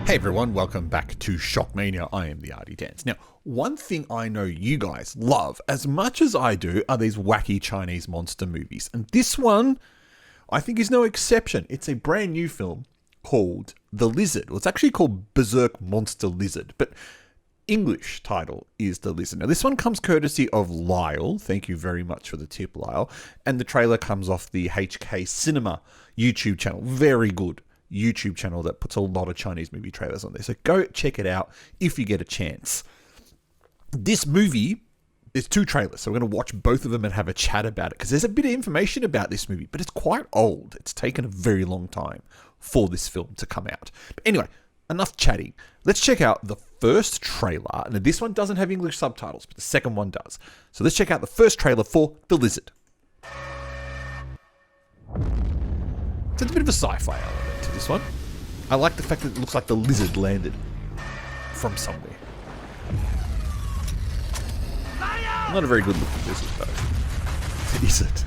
Hey everyone, welcome back to Shockmania. I am the Artie Dance. Now, one thing I know you guys love as much as I do are these wacky Chinese monster movies. And this one, I think, is no exception. It's a brand new film called The Lizard. Well, it's actually called Berserk Monster Lizard, but English title is The Lizard. Now, this one comes courtesy of Lyle. Thank you very much for the tip, Lyle. And the trailer comes off the HK Cinema YouTube channel. Very good YouTube channel that puts a lot of Chinese movie trailers on there. So go check it out if you get a chance. This movie, there's two trailers, so we're going to watch both of them and have a chat about it because there's a bit of information about this movie, but it's quite old. It's taken a very long time for this film to come out. But anyway, enough chatting. Let's check out the first trailer. Now, this one doesn't have English subtitles, but the second one does. So let's check out the first trailer for The Lizard. So it's a bit of a sci-fi element to this one. I like the fact that it looks like the lizard landed from somewhere. Not a very good looking lizard though. Is it?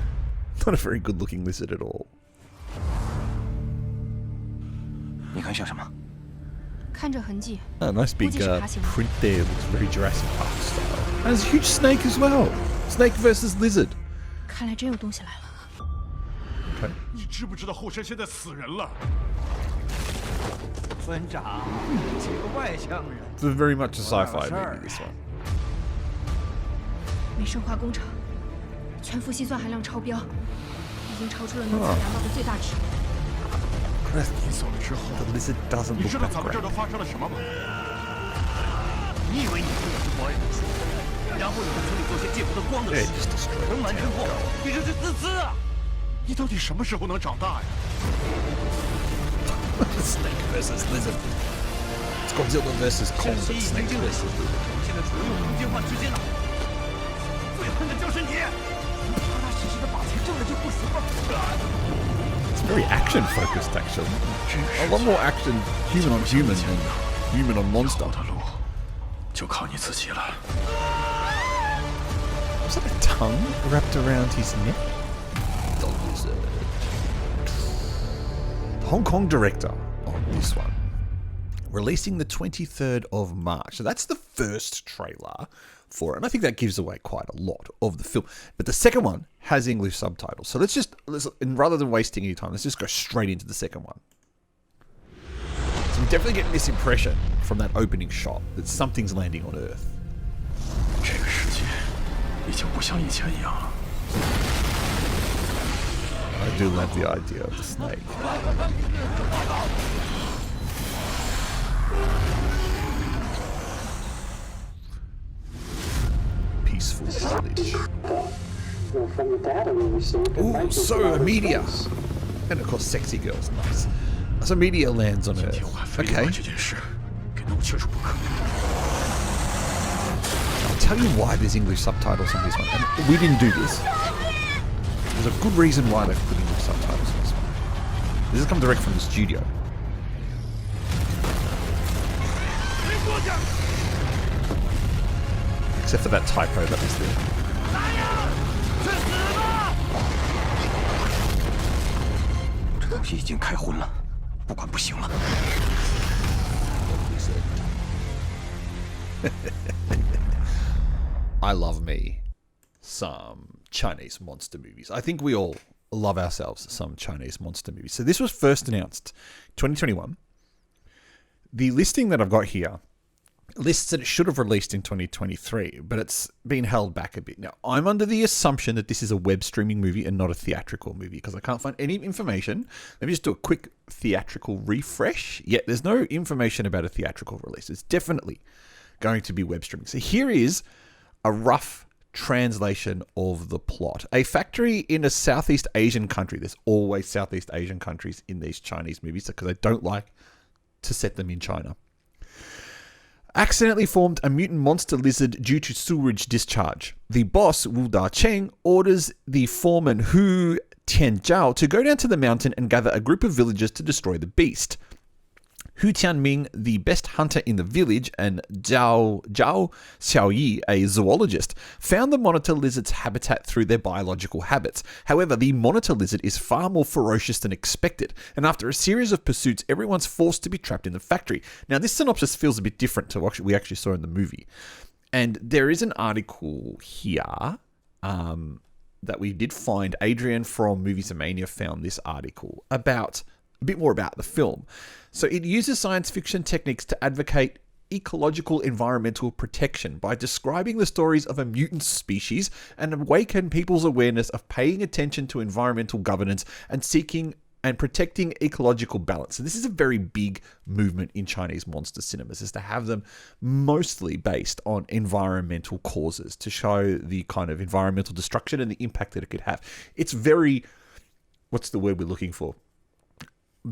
Not a very good looking lizard at all. Oh, nice big print there. Looks very Jurassic Park style. And there's a huge snake as well. Snake versus lizard. Okay. It's very much a sci-fi movie, this one. The lizard doesn't look that great. Yeah, just destroyed Snake versus lizard. It's Godzilla versus Kong, but Snake versus lizard. It's very action focused, actually. A lot more action human on human than human on monster. Was that a tongue wrapped around his neck? The lizard. The Hong Kong director on this one. Releasing the 23rd of March. So that's the first trailer for it. And I think that gives away quite a lot of the film. But the second one has English subtitles. So and rather than wasting any time, let's just go straight into the second one. So I'm definitely getting this impression from that opening shot that something's landing on Earth. I do love the idea of the snake. Peaceful village. Ooh, so media. And of course, sexy girls. Nice. So media lands on Earth. Okay. I'll tell you why there's English subtitles on this one. And we didn't do this. There's a good reason why they've put English subtitles on this one. This has come direct from the studio. Except for that typo that was there. I love me some Chinese monster movies. I think we all love ourselves some Chinese monster movies. So this was first announced 2021. The listing that I've got here lists that it should have released in 2023, but it's been held back a bit. Now, I'm under the assumption that this is a web streaming movie and not a theatrical movie because I can't find any information. Let me just do a quick theatrical refresh. Yeah, there's no information about a theatrical release. It's definitely going to be web streaming. So here is a rough translation of the plot. A factory in a Southeast Asian country. There's always Southeast Asian countries in these Chinese movies because I don't like to set them in China. Accidentally formed a mutant monster lizard due to sewage discharge. The boss, Wu Da Cheng, orders the foreman Hu Tianzhao to go down to the mountain and gather a group of villagers to destroy the beast. Hu Tianming, the best hunter in the village, and Zhao Xiaoyi, a zoologist, found the monitor lizard's habitat through their biological habits. However, the monitor lizard is far more ferocious than expected, and after a series of pursuits, everyone's forced to be trapped in the factory. Now, this synopsis feels a bit different to what we actually saw in the movie. And there is an article here that we did find. Adrian from Movies-a-Mania found this article about a bit more about the film. So it uses science fiction techniques to advocate ecological environmental protection by describing the stories of a mutant species and awaken people's awareness of paying attention to environmental governance and seeking and protecting ecological balance. So this is a very big movement in Chinese monster cinemas, is to have them mostly based on environmental causes to show the kind of environmental destruction and the impact that it could have. It's very, what's the word we're looking for?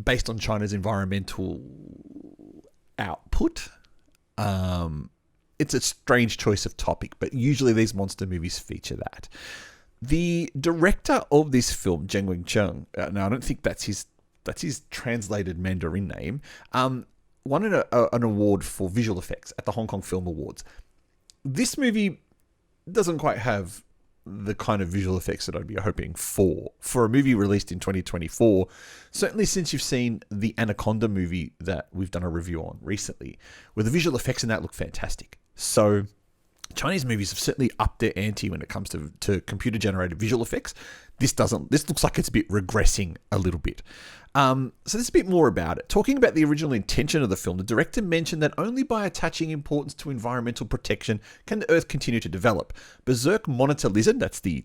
Based on China's environmental output. It's a strange choice of topic, but usually these monster movies feature that. The director of this film, Cheng, now I don't think that's his translated Mandarin name, won an award for visual effects at the Hong Kong Film Awards. This movie doesn't quite have the kind of visual effects that I'd be hoping for a movie released in 2024. Certainly since you've seen the Anaconda movie that we've done a review on recently, where the visual effects in that look fantastic. So Chinese movies have certainly upped their ante when it comes to computer-generated visual effects. This looks like it's a bit regressing a little bit. So there's a bit more about it. Talking about the original intention of the film, the director mentioned that only by attaching importance to environmental protection can the Earth continue to develop. Berserk Monitor Lizard, that's the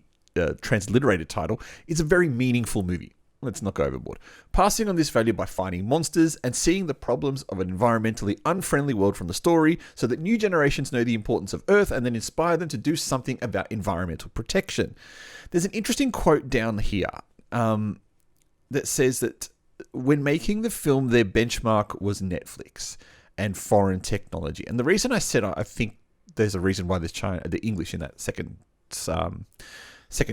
transliterated title, is a very meaningful movie. Let's not go overboard. Passing on this value by fighting monsters and seeing the problems of an environmentally unfriendly world from the story so that new generations know the importance of Earth and then inspire them to do something about environmental protection. There's an interesting quote down here that says that when making the film, their benchmark was Netflix and foreign technology. And the reason I said I think there's a reason why there's the English in that second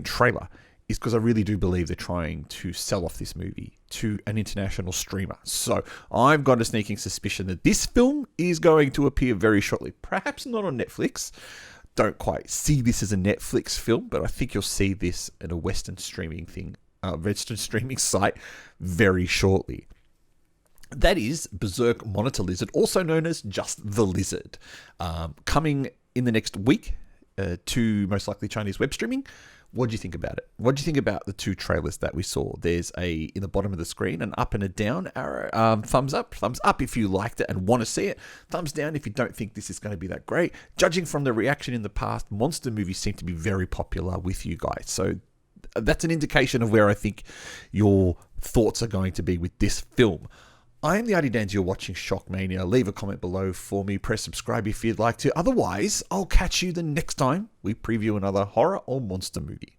trailer is because I really do believe they're trying to sell off this movie to an international streamer. So I've got a sneaking suspicion that this film is going to appear very shortly. Perhaps not on Netflix. Don't quite see this as a Netflix film, but I think you'll see this at a Western streaming site very shortly. That is Berserk Monitor Lizard, also known as just the Lizard, coming in the next week to most likely Chinese web streaming. What do you think about it? What do you think about the two trailers that we saw? There's in the bottom of the screen, an up and a down arrow. Thumbs up if you liked it and want to see it. Thumbs down if you don't think this is going to be that great. Judging from the reaction in the past, monster movies seem to be very popular with you guys. So that's an indication of where I think your thoughts are going to be with this film. I am the Artie Dans. You're watching SHOCKMANIA. Leave a comment below for me. Press subscribe if you'd like to. Otherwise, I'll catch you the next time we preview another horror or monster movie.